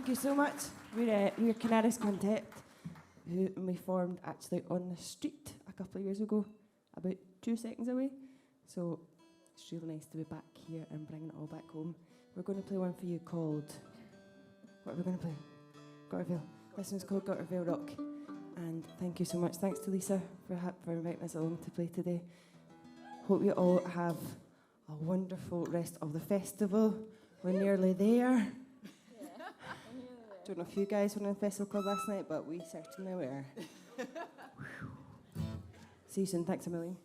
you so much. We're Canaris Quintet, who we formed actually on the street a couple of years ago, about 2 seconds away. So it's really nice to be back here and bringing it all back home. We're going to play one for you called... What are we going to play? Gotterville. This one's called Gotterville Rock. And thank you so much. Thanks to Lisa for inviting us along to play today. Hope you all have a wonderful rest of the festival. We're nearly there. Don't know if you guys were in the festival club last night, but we certainly were. See you soon. Thanks a million.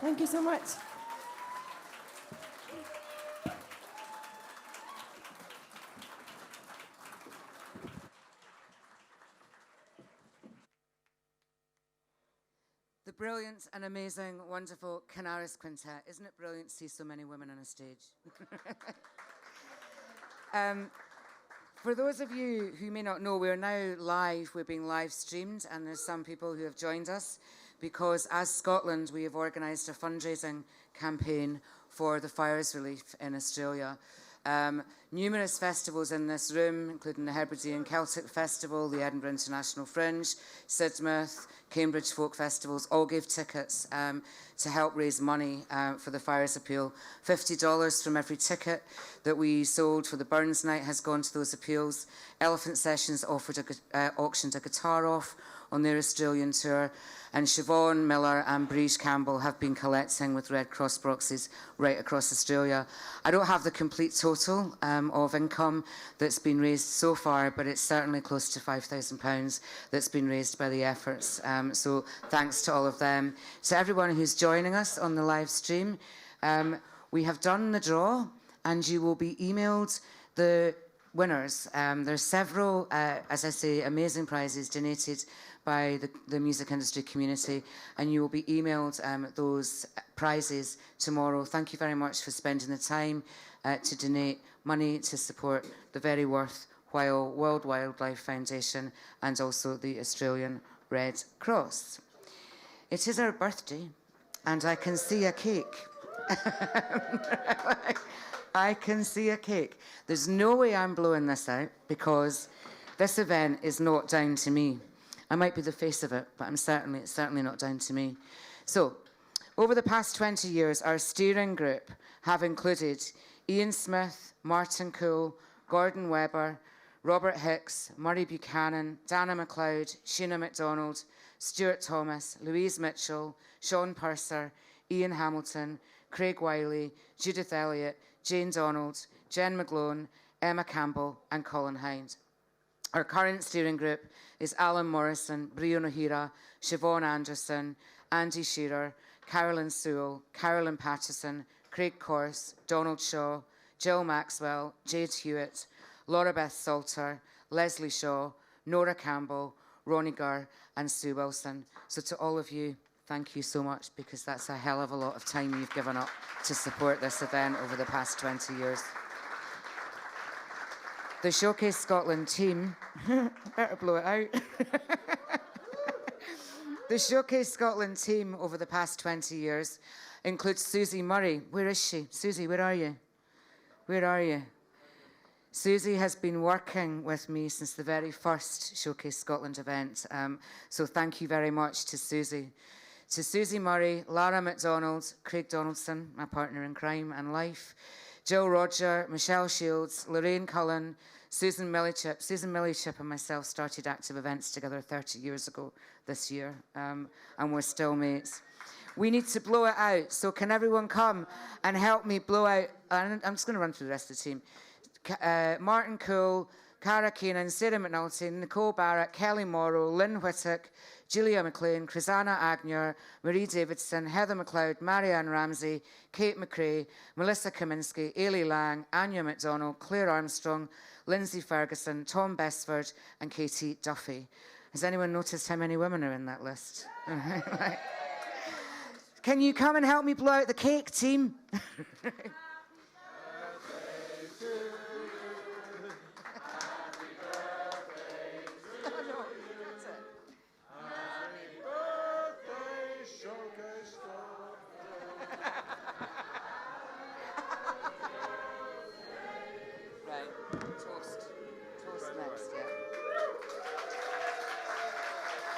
Thank you so much. The brilliant and amazing, wonderful Canaris Quintet. Isn't it brilliant to see so many women on a stage? For those of you who may not know, we're now live. We're being live streamed, and there's some people who have joined us because as Scotland, we have organised a fundraising campaign for the fires relief in Australia. Numerous festivals in this room, including the Hebridean Celtic Festival, the Edinburgh International Fringe, Sidmouth, Cambridge Folk Festivals, all gave tickets to help raise money for the fires appeal. $50 from every ticket that we sold for the Burns Night has gone to those appeals. Elephant Sessions auctioned a guitar off on their Australian tour, and Siobhan Miller and Breege Campbell have been collecting with Red Cross boxes right across Australia. I don't have the complete total of income that's been raised so far, but it's certainly close to £5,000 that's been raised by the efforts. So thanks to all of them. To everyone who's joining us on the live stream, we have done the draw, and you will be emailed the winners. There's several, as I say, amazing prizes donated by the music industry community, and you will be emailed those prizes tomorrow. Thank you very much for spending the time to donate money to support the very worthwhile World Wildlife Foundation and also the Australian Red Cross. It is our birthday, and I can see a cake. I can see a cake. There's no way I'm blowing this out because this event is not down to me. I might be the face of it, but it's certainly not down to me. So, over the past 20 years, our steering group have included Ian Smith, Martin Coole, Gordon Webber, Robert Hicks, Murray Buchanan, Dana MacLeod, Sheena MacDonald, Stuart Thomas, Louise Mitchell, Sean Purser, Ian Hamilton, Craig Wiley, Judith Elliott, Jane Donald, Jen McGlone, Emma Campbell, and Colin Hind. Our current steering group is Alan Morrison, Brio Nohira, Siobhan Anderson, Andy Shearer, Carolyn Sewell, Carolyn Patterson, Craig Corse, Donald Shaw, Jill Maxwell, Jade Hewitt, Laura Beth Salter, Leslie Shaw, Nora Campbell, Ronnie Gurr, and Sue Wilson. So to all of you, thank you so much, because that's a hell of a lot of time you've given up to support this event over the past 20 years. The Showcase Scotland team, better blow it out. The Showcase Scotland team over the past 20 years includes Susie Murray. Where is she? Susie, where are you? Where are you? Susie has been working with me since the very first Showcase Scotland event. So thank you very much to Susie. To Susie Murray, Lara MacDonald, Craig Donaldson, my partner in crime and life, Jill Roger, Michelle Shields, Lorraine Cullen, Susan Millichip. Susan Millichip and myself started active events together 30 years ago this year, and we're still mates. We need to blow it out, so can everyone come and help me blow out? I'm just going to run through the rest of the team. Martin Coole, Cara Keenan, Sarah McNulty, Nicole Barrett, Kelly Morrow, Lynn Whittock, Julia McLean, Chrisanna Agnew, Marie Davidson, Heather McLeod, Marianne Ramsey, Kate McRae, Melissa Kaminsky, Ailey Lang, Anya McDonald, Claire Armstrong, Lindsay Ferguson, Tom Besford, and Katie Duffy. Has anyone noticed how many women are in that list? Can you come and help me blow out the cake, team?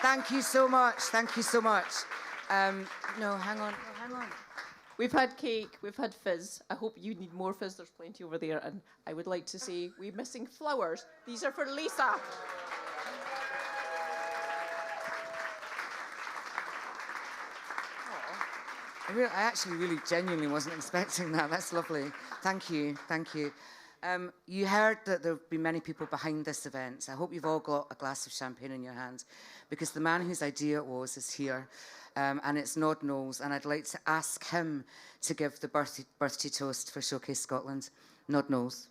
Thank you so much. Thank you so much. No, hang on. We've had cake, we've had fizz. I hope you need more fizz. There's plenty over there. And I would like to say we're missing flowers. These are for Lisa. I actually really genuinely wasn't expecting that. That's lovely. Thank you. Thank you. You heard that there have been many people behind this event. I hope you've all got a glass of champagne in your hand, because the man whose idea it was is here, and it's Nod Knowles, and I'd like to ask him to give the birthday toast for Showcase Scotland. Nod Knowles.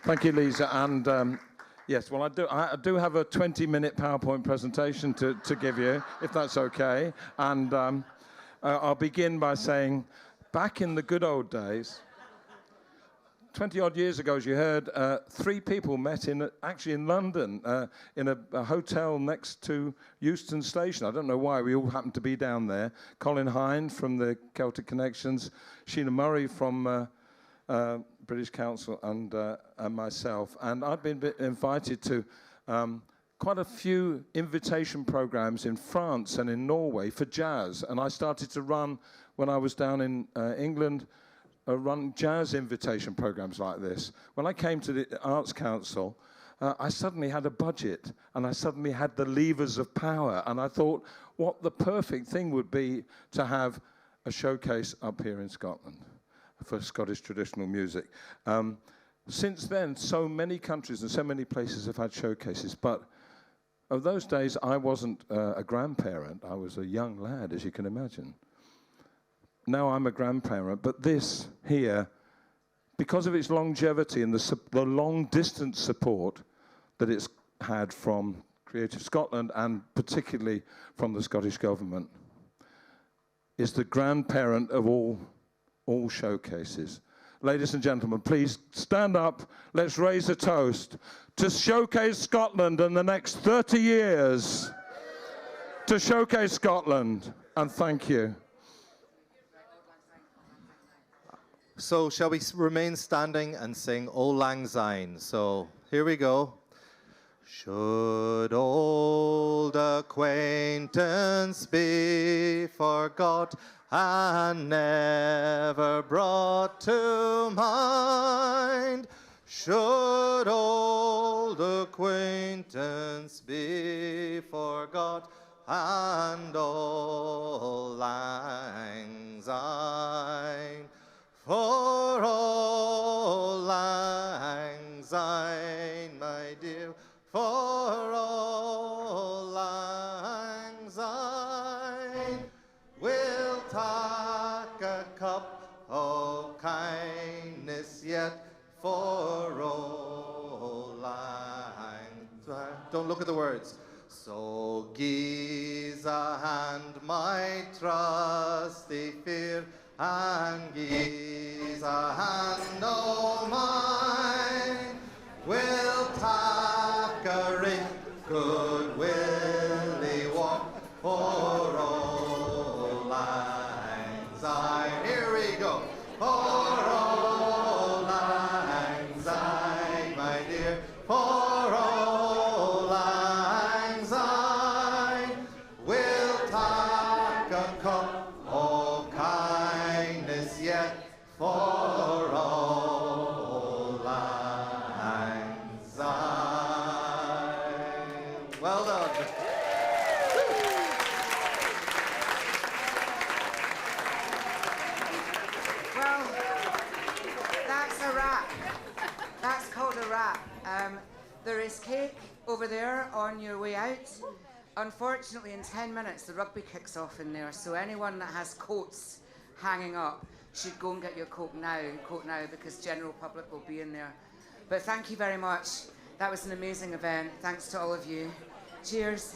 Thank you, Lisa. And yes, well, I do have a 20-minute PowerPoint presentation to give you, if that's okay. And I'll begin by saying, back in the good old days, 20-odd years ago, as you heard, 3 people met actually in London, in a hotel next to Euston Station. I don't know why, we all happened to be down there. Colin Hine from the Celtic Connections, Sheena Murray from British Council, and myself. And I'd been invited to quite a few invitation programs in France and in Norway for jazz. And I started to run, when I was down in England, run jazz invitation programs like this. When I came to the Arts Council, I suddenly had a budget, and I suddenly had the levers of power. And I thought, what the perfect thing would be to have a showcase up here in Scotland for Scottish traditional music. Since then, so many countries and so many places have had showcases, but of those days, I wasn't a grandparent. I was a young lad, as you can imagine. Now I'm a grandparent, but this here, because of its longevity and the long-distance support that it's had from Creative Scotland and particularly from the Scottish Government, is the grandparent of all showcases. Ladies and gentlemen, please stand up. Let's raise a toast to Showcase Scotland in the next 30 years. To Showcase Scotland, and thank you. So shall we remain standing and sing Auld Lang Syne? So here we go. Should old acquaintance be forgot and never brought to mind, should old acquaintance be forgot and Auld Lang Syne, for Auld Lang Syne, my dear, for Auld Lang Syne, we'll take a cup of kindness yet for Auld Lang Syne. Don't look at the words. So gi's a hand, my trusty fear, and gi's a hand o' mine. We'll take a ring, good Willie walk, for Auld Lang Syne. Here we go. For Auld Lang Syne, my dear, for Auld Lang Syne, we'll take a cup of kindness yet for Auld Lang Syne. Well done. Well, that's a wrap. That's called a wrap. There is cake over there on your way out. Unfortunately, in 10 minutes, the rugby kicks off in there, so anyone that has coats hanging up should go and get your coat now, because general public will be in there. But thank you very much. That was an amazing event. Thanks to all of you. Cheers.